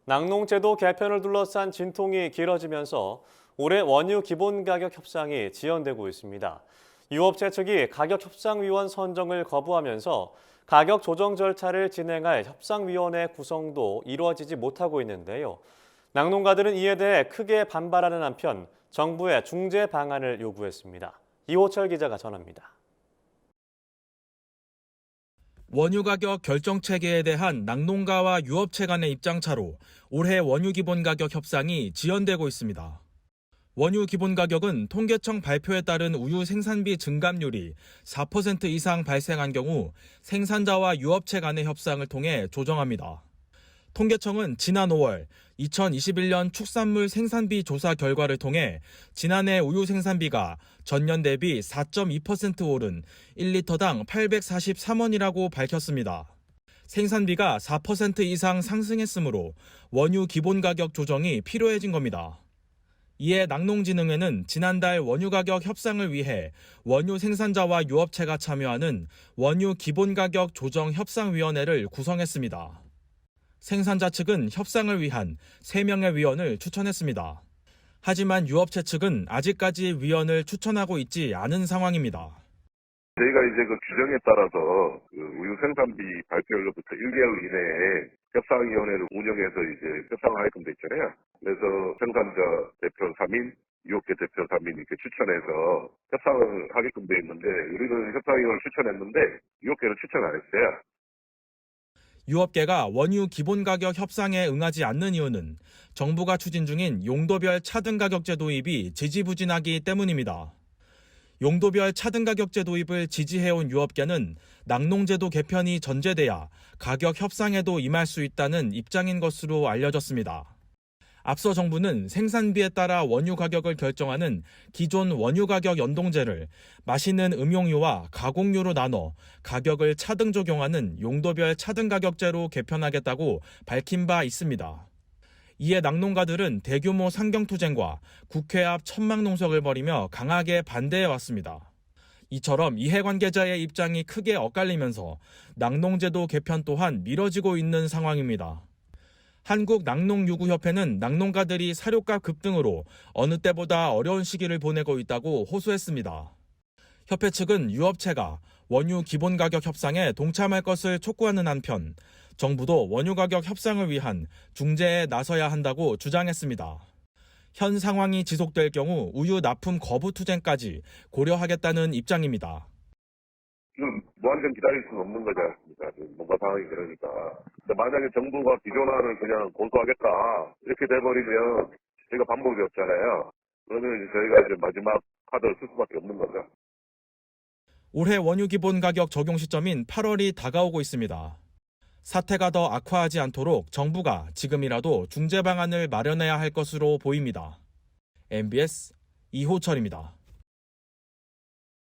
낙농제도 개편을 둘러싼 진통이 길어지면서 올해 원유 기본가격 협상이 지연되고 있습니다. 유업체 측이 가격협상위원 선정을 거부하면서 가격 조정 절차를 진행할 협상위원회 구성도 이루어지지 못하고 있는데요. 낙농가들은 이에 대해 크게 반발하는 한편 정부의 중재 방안을 요구했습니다. 이호철 기자가 전합니다. 원유 가격 결정 체계에 대한 낙농가와 유업체 간의 입장차로 올해 원유 기본 가격 협상이 지연되고 있습니다. 원유 기본 가격은 통계청 발표에 따른 우유 생산비 증감률이 4% 이상 발생한 경우 생산자와 유업체 간의 협상을 통해 조정합니다. 통계청은 지난 5월 2021년 축산물 생산비 조사 결과를 통해 지난해 우유 생산비가 전년 대비 4.2% 오른 1리터당 843원이라고 밝혔습니다. 생산비가 4% 이상 상승했으므로 원유 기본 가격 조정이 필요해진 겁니다. 이에 낙농진흥회는 지난달 원유 가격 협상을 위해 원유 생산자와 유업체가 참여하는 원유 기본 가격 조정 협상위원회를 구성했습니다. 생산자 측은 협상을 위한 3명의 위원을 추천했습니다. 하지만 유업체 측은 아직까지 위원을 추천하고 있지 않은 상황입니다. 저희가 이제 그 규정에 따라서 우유 생산비 발표일로부터 1개월 이내에 협상위원회를 운영해서 이제 협상을 하게끔 돼 있잖아요. 그래서 생산자 대표 3인, 유업체 대표 3인 이렇게 추천해서 협상을 하게끔 돼 있는데 우리는 협상위원을 추천했는데 유업계는 추천 안 했어요. 유업계가 원유 기본 가격 협상에 응하지 않는 이유는 정부가 추진 중인 용도별 차등 가격제 도입이 지지부진하기 때문입니다. 용도별 차등 가격제 도입을 지지해온 유업계는 낙농제도 개편이 전제돼야 가격 협상에도 임할 수 있다는 입장인 것으로 알려졌습니다. 앞서 정부는 생산비에 따라 원유 가격을 결정하는 기존 원유 가격 연동제를 마시는 음용유와 가공유로 나눠 가격을 차등 적용하는 용도별 차등 가격제로 개편하겠다고 밝힌 바 있습니다. 이에 낙농가들은 대규모 상경투쟁과 국회 앞 천막농석을 벌이며 강하게 반대해왔습니다. 이처럼 이해관계자의 입장이 크게 엇갈리면서 낙농제도 개편 또한 미뤄지고 있는 상황입니다. 한국낙농유구협회는 낙농가들이 사료값 급등으로 어느 때보다 어려운 시기를 보내고 있다고 호소했습니다. 협회 측은 유업체가 원유 기본가격 협상에 동참할 것을 촉구하는 한편 정부도 원유 가격 협상을 위한 중재에 나서야 한다고 주장했습니다. 현 상황이 지속될 경우 우유 납품 거부 투쟁까지 고려하겠다는 입장입니다. 지금 무한정 기다릴 수는 없는 거지 않습니까? 지금 뭔가 상황이 그러니까. 근데 만약에 정부가 기존안을 그냥 고수하겠다 이렇게 돼버리면 저희가 방법이 없잖아요. 그러면 이제 저희가 이제 마지막 카드를 쓸 수밖에 없는 거죠. 올해 원유 기본 가격 적용 시점인 8월이 다가오고 있습니다. 사태가 더 악화하지 않도록 정부가 지금이라도 중재 방안을 마련해야 할 것으로 보입니다. MBS 이호철입니다.